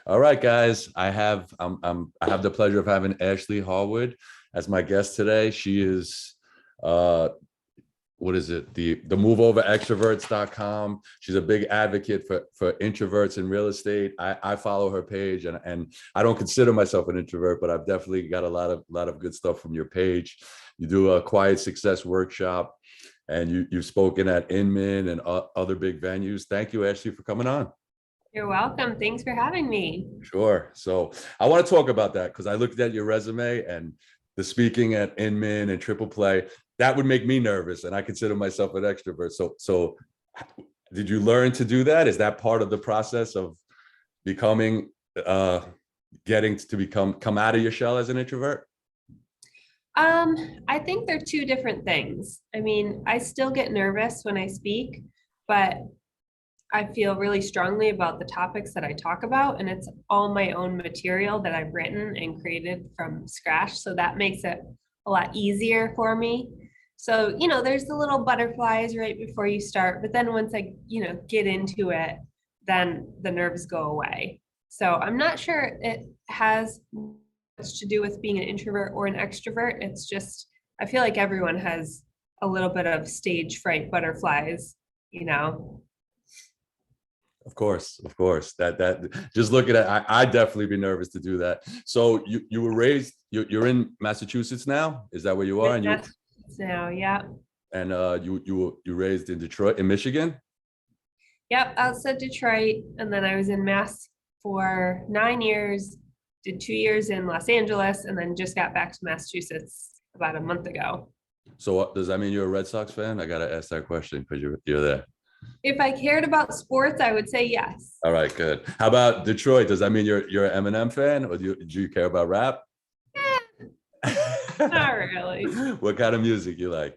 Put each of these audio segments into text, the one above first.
All right, guys. I have the pleasure of having Ashley Harwood as my guest today. She is uh what is it? The Move Over Extroverts.com. She's a big advocate for introverts in real estate. I follow her page, and I don't consider myself an introvert, but I've definitely got a lot of good stuff from your page. You do a quiet success workshop, and you've spoken at Inman and other big venues. Thank you, Ashley, for coming on. You're welcome. Thanks for having me. Sure. So I want to talk about that because I looked at your resume and the speaking at Inman and Triple Play. That would make me nervous, and I consider myself an extrovert. So did you learn to do that? Is that part of the process of becoming, getting to come out of your shell as an introvert? I think they're two different things. I mean, I still get nervous when I speak, but I feel really strongly about the topics that I talk about, and it's all my own material that I've written and created from scratch. So that makes it a lot easier for me. So, there's the little butterflies right before you start, but then once I, get into it, then the nerves go away. So I'm not sure it has much to do with being an introvert or an extrovert. It's just, I feel like everyone has a little bit of stage fright butterflies. Of course. That just looking at, I definitely be nervous to do that. So you were raised, you're in Massachusetts now. Is that where you are? And you Now, yeah. and you raised in Detroit, in Michigan. Yep, outside Detroit. And then I was in Mass for 9 years, did 2 years in Los Angeles, and then just got back to Massachusetts about a month ago. So does that mean you're a Red Sox fan? I gotta ask that question because you're there. If I cared about sports, I would say yes. All right, good. How about Detroit? Does that mean you're an Eminem fan, or do you care about rap? Not really. What kind of music you like?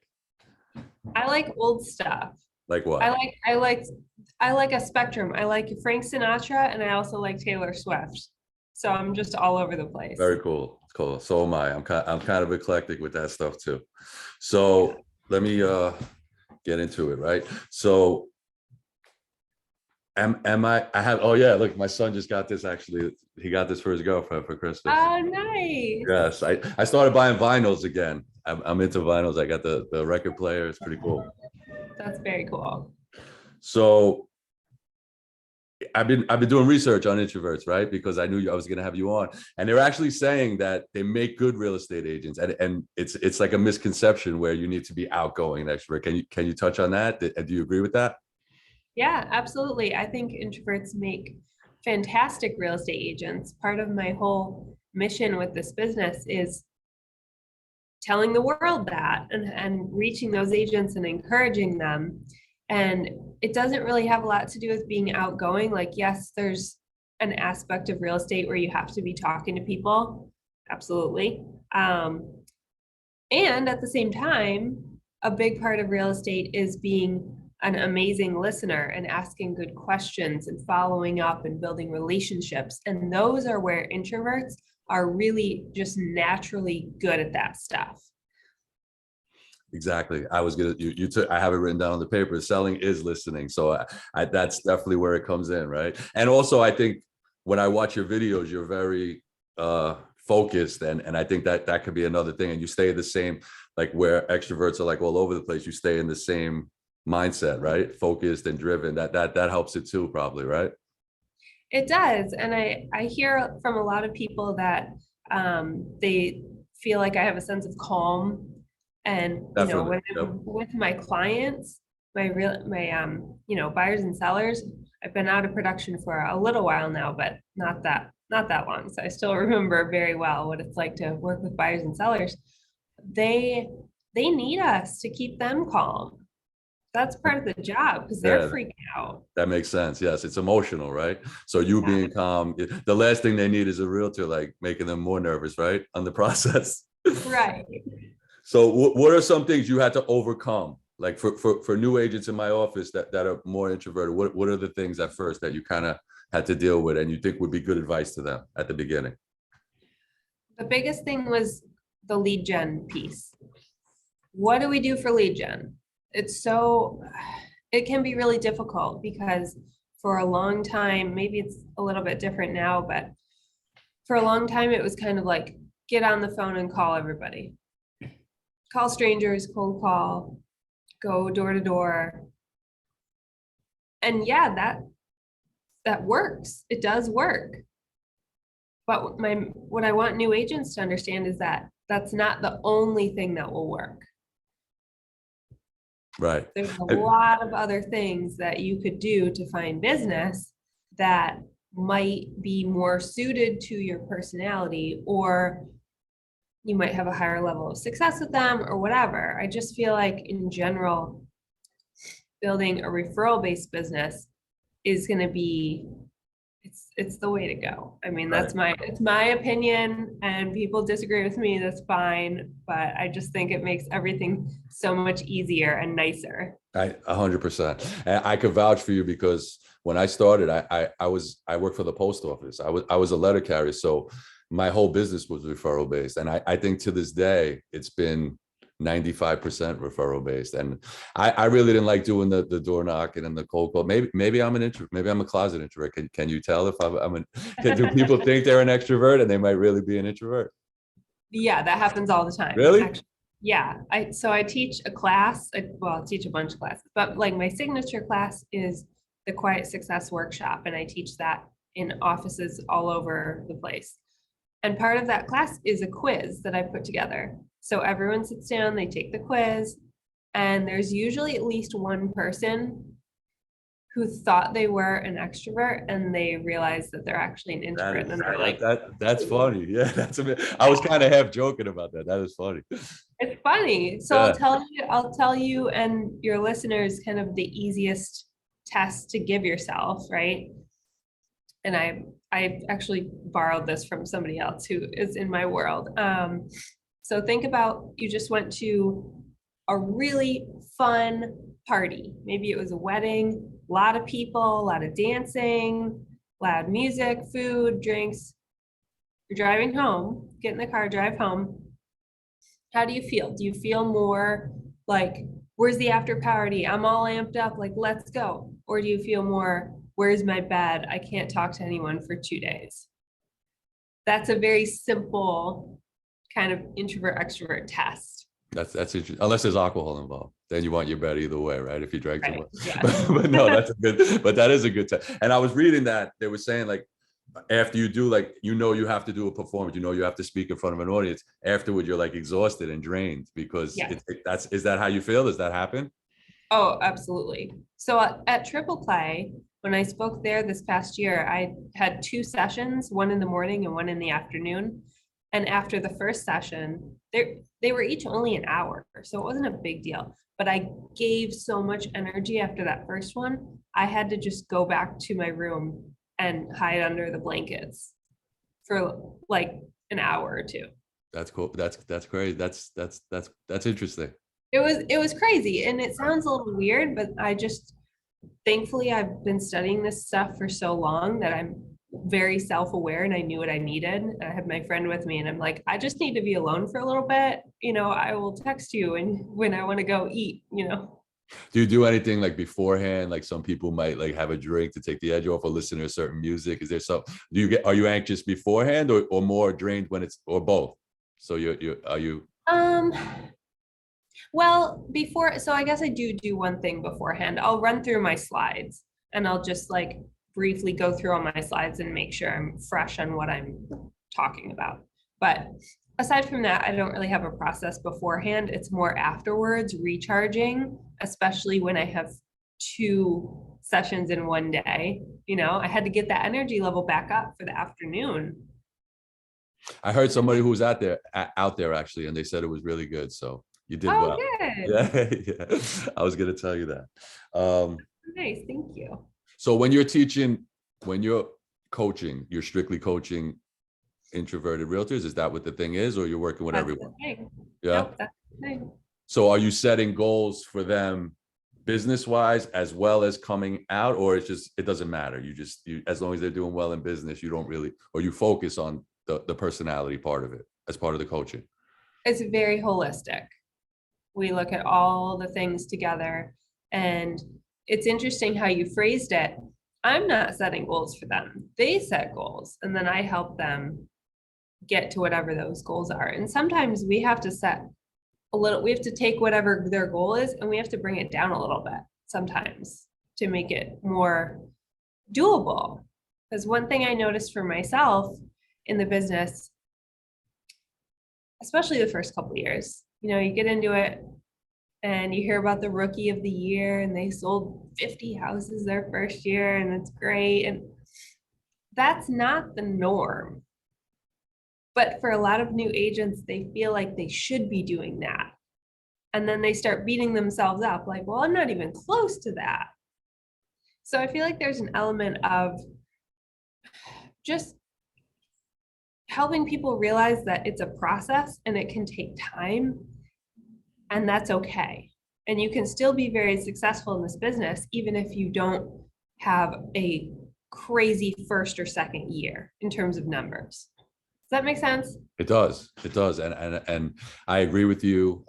I like old stuff. Like what? I like a spectrum. I like Frank Sinatra, and I also like Taylor Swift. So I'm just all over the place. Very cool. Cool. So am I. I'm kind of eclectic with that stuff too. So let me get into it, right? So am I have, oh yeah, look, my son just got this actually. He got this for his girlfriend for Christmas. Oh, nice. Yes, I started buying vinyls again. I'm into vinyls. I got the record player. It's pretty cool. That's very cool. So I've been doing research on introverts, right? Because I knew I was going to have you on, and they're actually saying that they make good real estate agents, and it's like a misconception where you need to be outgoing and extrovert. Can you touch on that? Do you agree with that? Yeah, absolutely. I think introverts make fantastic real estate agents. Part of my whole mission with this business is telling the world that and reaching those agents and encouraging them. And it doesn't really have a lot to do with being outgoing. Like, yes, there's an aspect of real estate where you have to be talking to people. Absolutely. And at the same time, a big part of real estate is being an amazing listener and asking good questions and following up and building relationships. And those are where introverts are really just naturally good at that stuff. Exactly. I was gonna you took I have it written down on the paper. Selling is listening. So that's definitely where it comes in, right? And also I think when I watch your videos, you're very focused, and I think that could be another thing. And you stay the same, like where extroverts are like all over the place, you stay in the same mindset, right? Focused and driven. That helps it too, probably, right? It does. And I hear from a lot of people that they feel like I have a sense of calm. And Definitely. when Yep. I'm with my clients, my buyers and sellers, I've been out of production for a little while now, but not that long. So I still remember very well what it's like to work with buyers and sellers. They need us to keep them calm. That's part of the job because they're Yeah, freaking out. that makes sense. Yes, it's emotional, right? So you Yeah. being calm, the last thing they need is a realtor like making them more nervous, right? On the process. Right. So what are some things you had to overcome? Like for new agents in my office that are more introverted, what are the things at first that you kind of had to deal with and you think would be good advice to them at the beginning? The biggest thing was the lead gen piece. What do we do for lead gen? It can be really difficult because for a long time, maybe it's a little bit different now, but for a long time, it was kind of like, get on the phone and call everybody. Call strangers, cold call, go door to door. And yeah, that works. It does work. But what I want new agents to understand is that that's not the only thing that will work. Right. There's a lot of other things that you could do to find business that might be more suited to your personality, or you might have a higher level of success with them or whatever. I just feel like in general, building a referral-based business is going to be, it's the way to go. I mean, it's my opinion, and people disagree with me, that's fine. But I just think it makes everything so much easier and nicer. 100%. And I could vouch for you because when I started, I worked for the post office. I was a letter carrier. So my whole business was referral based. And I think to this day, it's been 95% referral based. And I really didn't like doing the door knocking and the cold call. Maybe I'm an introvert. Maybe I'm a closet introvert. Can you tell if do people think they're an extrovert and they might really be an introvert? Yeah, that happens all the time. Really? Actually, yeah. I teach a class. I teach a bunch of classes, but like my signature class is the Quiet Success Workshop. And I teach that in offices all over the place. And part of that class is a quiz that I put together. So everyone sits down, they take the quiz, and there's usually at least one person who thought they were an extrovert and they realize that they're actually an introvert. And they're like, that's funny. Yeah, I was kind of half joking about that. That is funny. It's funny. So yeah. I'll tell you and your listeners kind of the easiest test to give yourself, right? And I actually borrowed this from somebody else who is in my world. So think about, you just went to a really fun party. Maybe it was a wedding, a lot of people, a lot of dancing, loud music, food, drinks. You're driving home, get in the car, drive home. How do you feel? Do you feel more like, where's the after party? I'm all amped up, like, let's go. Or do you feel more, where's my bed? I can't talk to anyone for 2 days. That's a very simple kind of introvert extrovert test. That's interesting. Unless there's alcohol involved, then you want your bed either way, right? If you drank too much. Yeah. But no, that is a good test. And I was reading that they were saying, like, after you do, like, you have to do a performance, you have to speak in front of an audience. Afterward, you're like exhausted and drained because is that how you feel? Does that happen? Oh, absolutely. So at Triple Play, when I spoke there this past year, I had 2 sessions, one in the morning and one in the afternoon. And after the first session, they were each only an hour, so it wasn't a big deal. But I gave so much energy after that first one, I had to just go back to my room and hide under the blankets for like an hour or 2. That's cool. That's crazy. That's interesting. It was crazy, and it sounds a little weird, but thankfully I've been studying this stuff for so long that I'm very self-aware, and I knew what I needed. I had my friend with me, and I'm like, I just need to be alone for a little bit. I will text you and when I want to go eat. Do you do anything like beforehand? Like some people might like have a drink to take the edge off or listen to certain music. Is there some? Are you anxious beforehand or more drained when it's, or both? So are you? Well, so I guess I do one thing beforehand. I'll run through my slides and I'll just like briefly go through all my slides and make sure I'm fresh on what I'm talking about. But aside from that, I don't really have a process beforehand. It's more afterwards, recharging, especially when I have 2 sessions in one day. I had to get that energy level back up for the afternoon. I heard somebody who was out there actually, and they said it was really good. So you did well. Good. Yeah. I was going to tell you that. Nice. Thank you. So when you're coaching, you're strictly coaching introverted realtors. Is that what the thing is, or you're working with everyone? Yeah. Nope, that's the thing. So are you setting goals for them business wise as well as coming out, or it doesn't matter? You as long as they're doing well in business, you don't really, or you focus on the personality part of it as part of the coaching? It's very holistic. We look at all the things together, and it's interesting how you phrased it. I'm not setting goals for them. They set goals, and then I help them get to whatever those goals are. And sometimes we have to we have to take whatever their goal is and we have to bring it down a little bit sometimes to make it more doable. Because one thing I noticed for myself in the business, especially the first couple of years, you get into it and you hear about the rookie of the year and they sold 50 houses their first year and it's great. And that's not the norm. But for a lot of new agents, they feel like they should be doing that. And then they start beating themselves up like, well, I'm not even close to that. So I feel like there's an element of just helping people realize that it's a process and it can take time, and that's okay. And you can still be very successful in this business, even if you don't have a crazy first or second year in terms of numbers. Does that make sense? It does. It does. And I agree with you.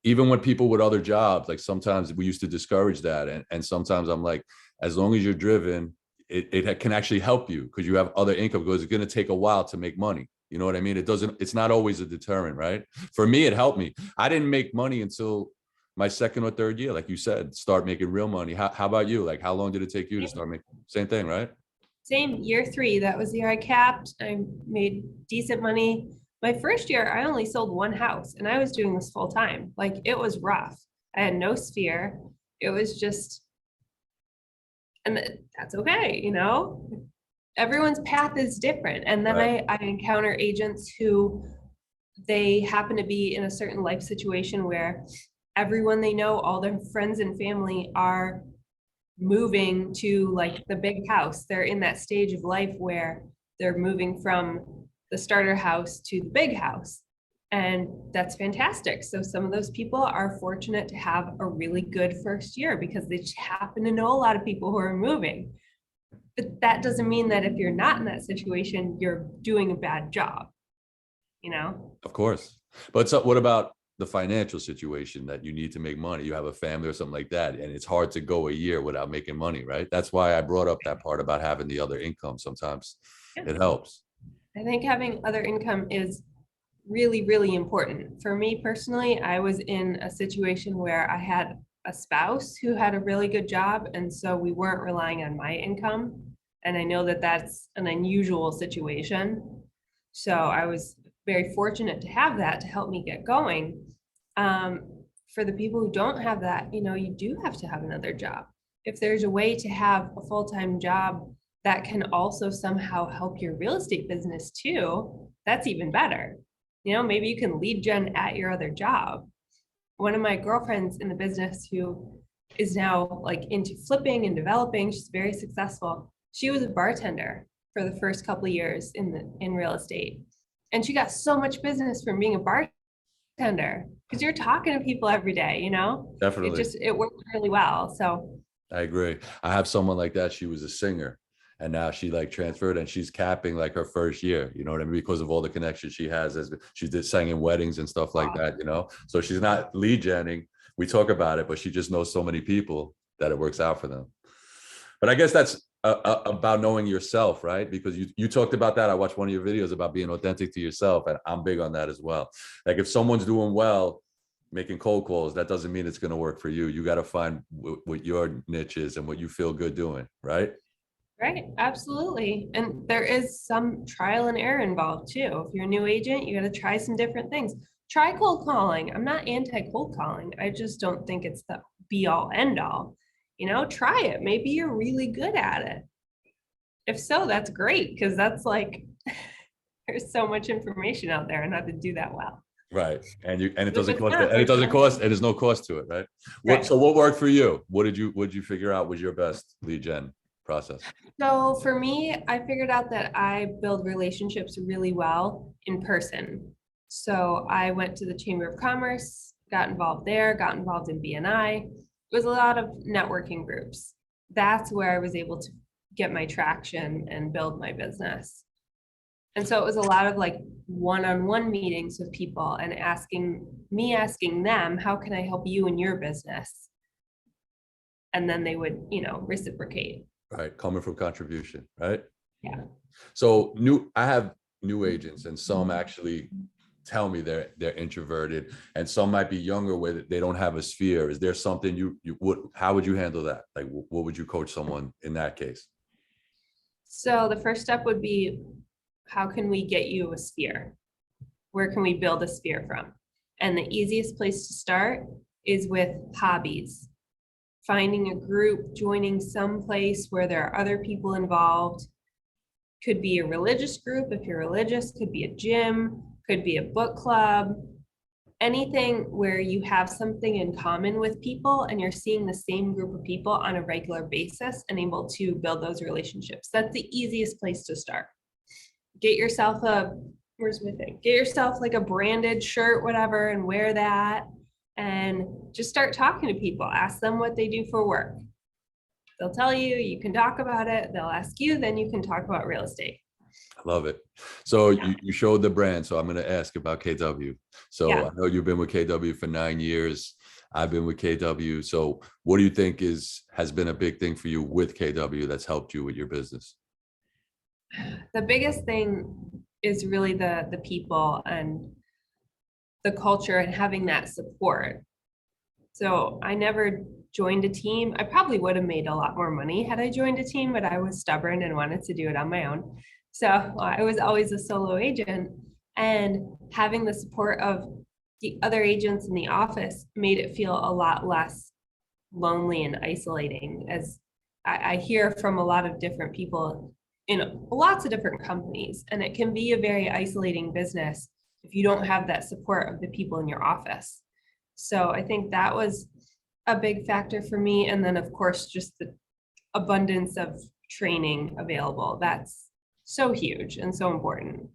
Even when people with other jobs, like sometimes we used to discourage that. And sometimes I'm like, as long as you're driven, it can actually help you because you have other income, because it's going to take a while to make money. You know what I mean? It's not always a deterrent, right? For me, it helped me. I didn't make money until my second or third year, like you said, start making real money. How about you? Like, how long did it take you to start making? Same thing, right? Same, year 3, that was the year I capped. I made decent money. My first year, I only sold one house and I was doing this full time. Like, it was rough. I had no sphere. It was just, and that's okay, Everyone's path is different. And then Right. I encounter agents who they happen to be in a certain life situation where everyone they know, all their friends and family are moving to like the big house. They're in that stage of life where they're moving from the starter house to the big house. And that's fantastic. So some of those people are fortunate to have a really good first year because they just happen to know a lot of people who are moving. But that doesn't mean that if you're not in that situation, you're doing a bad job, Of course. But so what about the financial situation that you need to make money? You have a family or something like that, and it's hard to go a year without making money, right? That's why I brought up that part about having the other income. Sometimes Yeah. it helps. I think having other income is really, really important. For me personally, I was in a situation where I had a spouse who had a really good job, and so we weren't relying on my income. And I know that that's an unusual situation. So I was very fortunate to have that to help me get going. For the people who don't have that, you do have to have another job. If there's a way to have a full-time job that can also somehow help your real estate business too, that's even better. Maybe you can lead gen at your other job. One of my girlfriends in the business who is now like into flipping and developing, she's very successful. She was a bartender for the first couple of years in real estate. And she got so much business from being a bartender because you're talking to people every day, Definitely. it worked really well. So I agree. I have someone like that. She was a singer and now she like transferred and she's capping like her first year, you know what I mean? Because of all the connections she has as she did sang in weddings and stuff like that. So she's not lead genning. We talk about it, but she just knows so many people that it works out for them. But I guess that's about knowing yourself, right? Because you talked about that. I watched one of your videos about being authentic to yourself, and I'm big on that as well. Like if someone's doing well, making cold calls, that doesn't mean it's going to work for you. You got to find what your niche is and what you feel good doing, right? right, absolutely. And there is some trial and error involved too. If you're a new agent, you got to try some different things. Try cold calling. I'm not anti cold calling. I just don't think it's the be all end all. Try it. Maybe you're really good at it. If so, that's great because that's like there's so much information out there and how to do that well. Right. And it But if doesn't it's cost, not, and it there's doesn't no, cost, and there's no cost to it, right? right. So what worked for you? What did you figure out was your best lead gen process? So for me, I figured out that I build relationships really well in person. So I went to the Chamber of Commerce, got involved there, got involved in BNI. It was a lot of networking groups. That's where I was able to get my traction and build my business. And so it was a lot of like one-on-one meetings with people and asking them, how can I help you in your business? And then they would, reciprocate. Right. Coming from contribution, right? Yeah. So I have new agents, and some actually tell me they're introverted, and some might be younger where they don't have a sphere. Is there something you would, how would you handle that? Like, what would you coach someone in that case? So the first step would be, how can we get you a sphere? Where can we build a sphere from? And the easiest place to start is with hobbies. Finding a group, joining some place where there are other people involved. Could be a religious group if you're religious, could be a gym, could be a book club, anything where you have something in common with people and you're seeing the same group of people on a regular basis and able to build those relationships. That's the easiest place to start. Get yourself where's my thing? Get yourself like a branded shirt, whatever, and wear that. And just start talking to people. Ask them what they do for work. They'll tell you, you can talk about it. They'll ask you, then you can talk about real estate. I love it. So Yeah. you showed the brand. So I'm going to ask about KW. So Yeah. I know you've been with KW for 9 years. I've been with KW. So what do you think has been a big thing for you with KW that's helped you with your business? The biggest thing is really the people and the culture and having that support. So I never joined a team. I probably would have made a lot more money had I joined a team, but I was stubborn and wanted to do it on my own. So I was always a solo agent, and having the support of the other agents in the office made it feel a lot less lonely and isolating, as I hear from a lot of different people in lots of different companies, and it can be a very isolating business if you don't have that support of the people in your office. So I think that was a big factor for me. And then of course, just the abundance of training available. That's so huge and so important.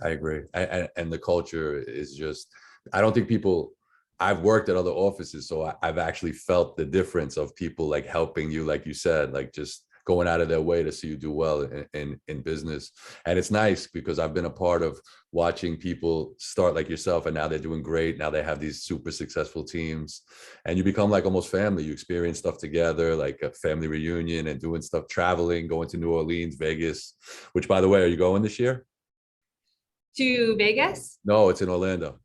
I agree. And the culture is just, I don't think people, I've worked at other offices, so I've actually felt the difference of people like helping you, like you said, like just going out of their way to see you do well in business. And it's nice because I've been a part of watching people start like yourself, and now they're doing great. Now they have these super successful teams, and you become like almost family. You experience stuff together, like a family reunion, and doing stuff, traveling, going to New Orleans, Vegas, which by the way, are you going this year? To Vegas? No, it's in Orlando.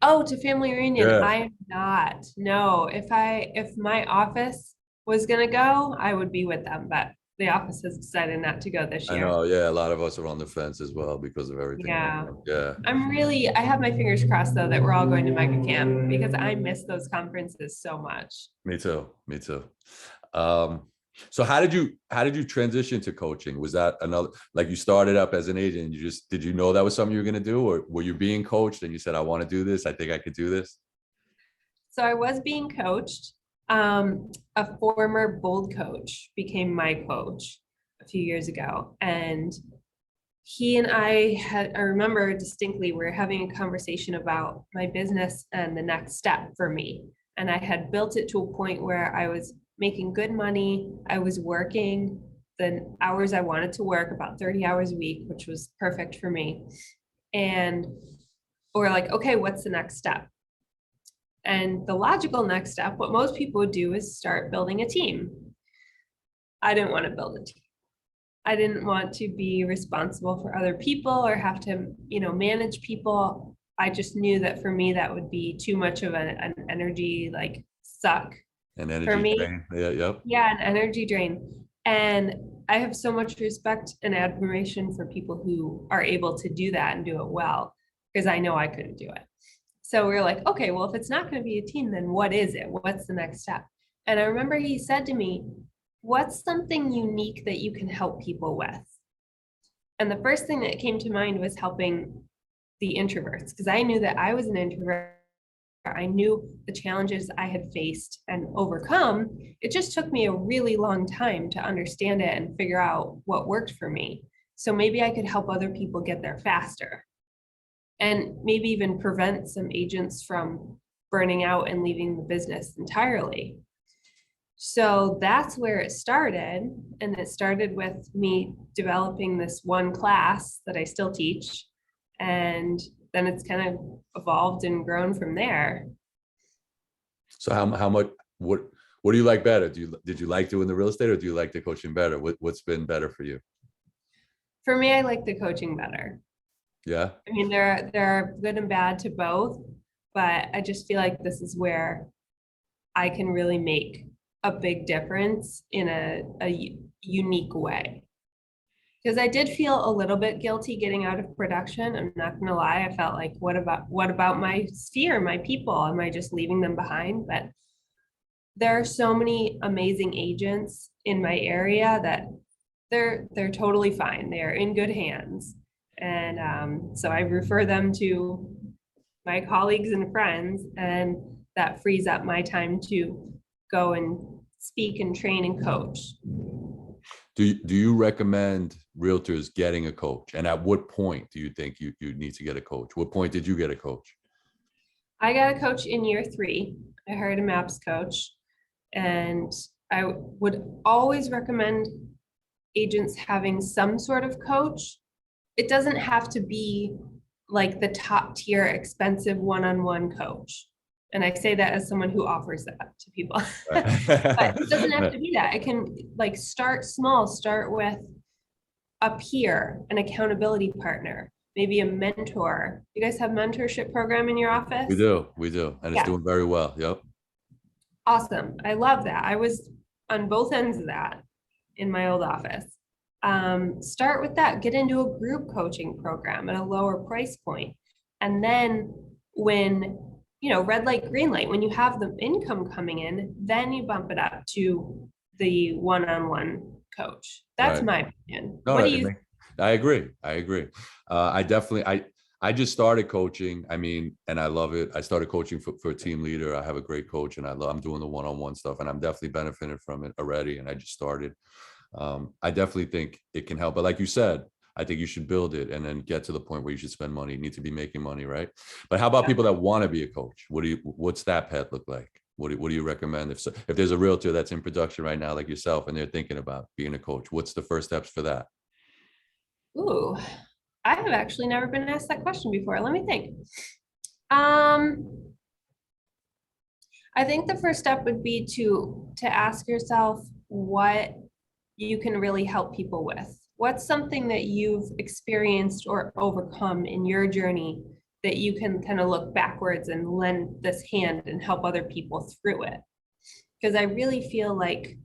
Oh, to family reunion. Yeah. I am not. No, if my office was gonna go, I would be with them, but the office has decided not to go this I year. know. Yeah. A lot of us are on the fence as well because of everything going Yeah. on. Yeah. I have my fingers crossed though that we're all going to Mega Camp because I miss those conferences so much. Me too. Me too. Um, so how did you transition to coaching? Was that another, like you started up as an agent and did you know that was something you were going to do, or were you being coached and you said, I want to do this. I think I could do this. So I was being coached. A former Bold coach became my coach a few years ago. And he and I remember distinctly, we were having a conversation about my business and the next step for me. And I had built it to a point where I was making good money. I was working the hours I wanted to work, about 30 hours a week, which was perfect for me. And we're like, okay, what's the next step? And the logical next step, what most people would do, is start building a team. I didn't want to build a team. I didn't want to be responsible for other people or have to, manage people. I just knew that for me, that would be too much of an energy like suck An for energy me. drain. Yeah. Yep. Yeah, an energy drain. And I have so much respect and admiration for people who are able to do that and do it well, because I know I couldn't do it. So we were like, okay, well, if it's not going to be a team, then what is it? What's the next step? And I remember he said to me, what's something unique that you can help people with? And the first thing that came to mind was helping the introverts, because I knew that I was an introvert. I knew the challenges I had faced and overcome. It just took me a really long time to understand it and figure out what worked for me. So maybe I could help other people get there faster, and maybe even prevent some agents from burning out and leaving the business entirely. So that's where it started. And it started with me developing this one class that I still teach. And then it's kind of evolved and grown from there. So how much, What do you like better? Did you like doing the real estate or do you like the coaching better? What's been better for you? For me, I like the coaching better. Yeah. I mean, there are good and bad to both, but I just feel like this is where I can really make a big difference in a unique way. Because I did feel a little bit guilty getting out of production. I'm not gonna lie. I felt like, what about my sphere, my people? Am I just leaving them behind? But there are so many amazing agents in my area that they're totally fine. They're in good hands. And so I refer them to my colleagues and friends, and that frees up my time to go and speak and train and coach. Do you recommend realtors getting a coach? And at what point do you think you need to get a coach? What point did you get a coach? I got a coach in year 3. I hired a MAPS coach, and I would always recommend agents having some sort of coach. It doesn't have to be like the top tier expensive one-on-one coach. And I say that as someone who offers that to people. But it doesn't have to be that. It can like start small, start with a peer, an accountability partner, maybe a mentor. You guys have mentorship program in your office? We do. And it's Yeah. doing very well. Yep. Awesome. I love that. I was on both ends of that in my old office. Start with that, get into a group coaching program at a lower price point. And then when, red light, green light, when you have the income coming in, then you bump it up to the one-on-one coach. That's Right. my opinion. No, What do you? I agree. I just started coaching. I mean, and I love it. I started coaching for a team leader. I have a great coach and I'm doing the one-on-one stuff and I'm definitely benefiting from it already. And I just started. I definitely think it can help. But like you said, I think you should build it and then get to the point where you should spend money. You need to be making money, right? But how about people that want to be a coach? What's that path look like? What do you recommend? If there's a realtor that's in production right now, like yourself, and they're thinking about being a coach, what's the first steps for that? Ooh, I have actually never been asked that question before. Let me think. I think the first step would be to ask yourself what you can really help people with. What's something that you've experienced or overcome in your journey that you can kind of look backwards and lend this hand and help other people through it? Because I really feel like,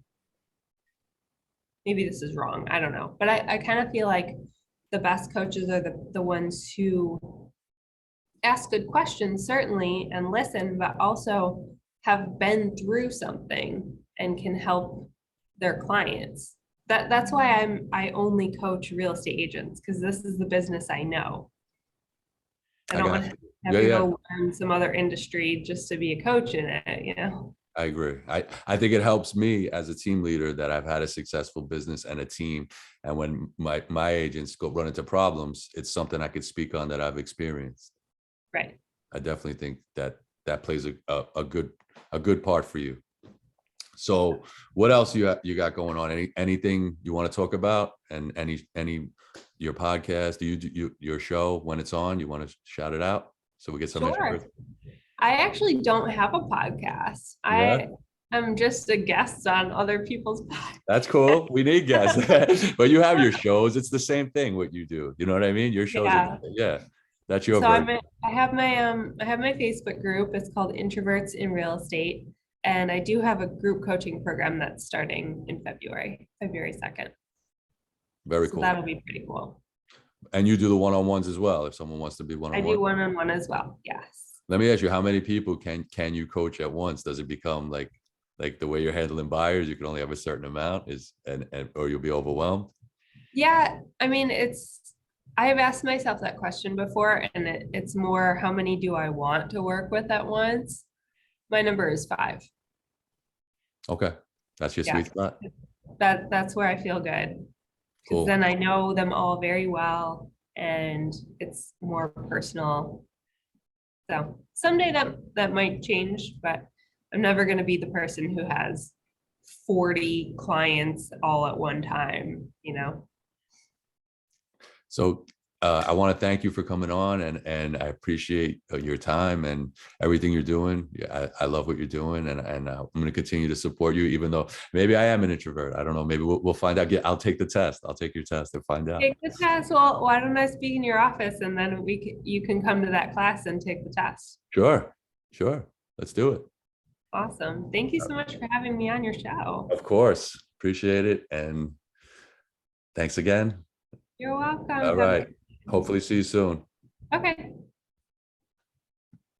maybe this is wrong, I don't know, but I kind of feel like the best coaches are the ones who ask good questions, certainly, and listen, but also have been through something and can help their clients. That's why I only coach real estate agents, because this is the business I know. I don't want to have to go learn some other industry just to be a coach in it, I agree. I think it helps me as a team leader that I've had a successful business and a team. And when my agents go run into problems, it's something I could speak on that I've experienced. Right. I definitely think that plays a good part for you. So what else you got going on? Anything you want to talk about? And any your podcast, your show when it's on, you want to shout it out so we get some Sure. I actually don't have a podcast. Yeah. I'm just a guest on other people's podcasts. That's cool. We need guests. But you have your shows. It's the same thing what you do. You know what I mean? Your shows yeah. That's your version. I have my Facebook group. It's called Introverts in Real Estate. And I do have a group coaching program that's starting in February 2nd. Very cool. That'll be pretty cool. And you do the one-on-ones as well, if someone wants to be one-on-one? I do one-on-one as well, yes. Let me ask you, how many people can you coach at once? Does it become like the way you're handling buyers, you can only have a certain amount or you'll be overwhelmed? Yeah, I mean, I have asked myself that question before, and it's more, how many do I want to work with at once? My number is 5. Okay. That's your sweet spot. That's where I feel good. Because then I know them all very well and it's more personal. So someday that might change, but I'm never going to be the person who has 40 clients all at one time, So I want to thank you for coming on, and I appreciate your time and everything you're doing. Yeah, I love what you're doing, and I'm going to continue to support you, even though maybe I am an introvert. I don't know. Maybe we'll find out. I'll take the test. I'll take your test and find out. Take the test. Well, why don't I speak in your office and then you can come to that class and take the test. Sure, sure. Let's do it. Awesome. Thank you so much for having me on your show. Of course. Appreciate it. And thanks again. You're welcome. All right. Hopefully see you soon. Okay.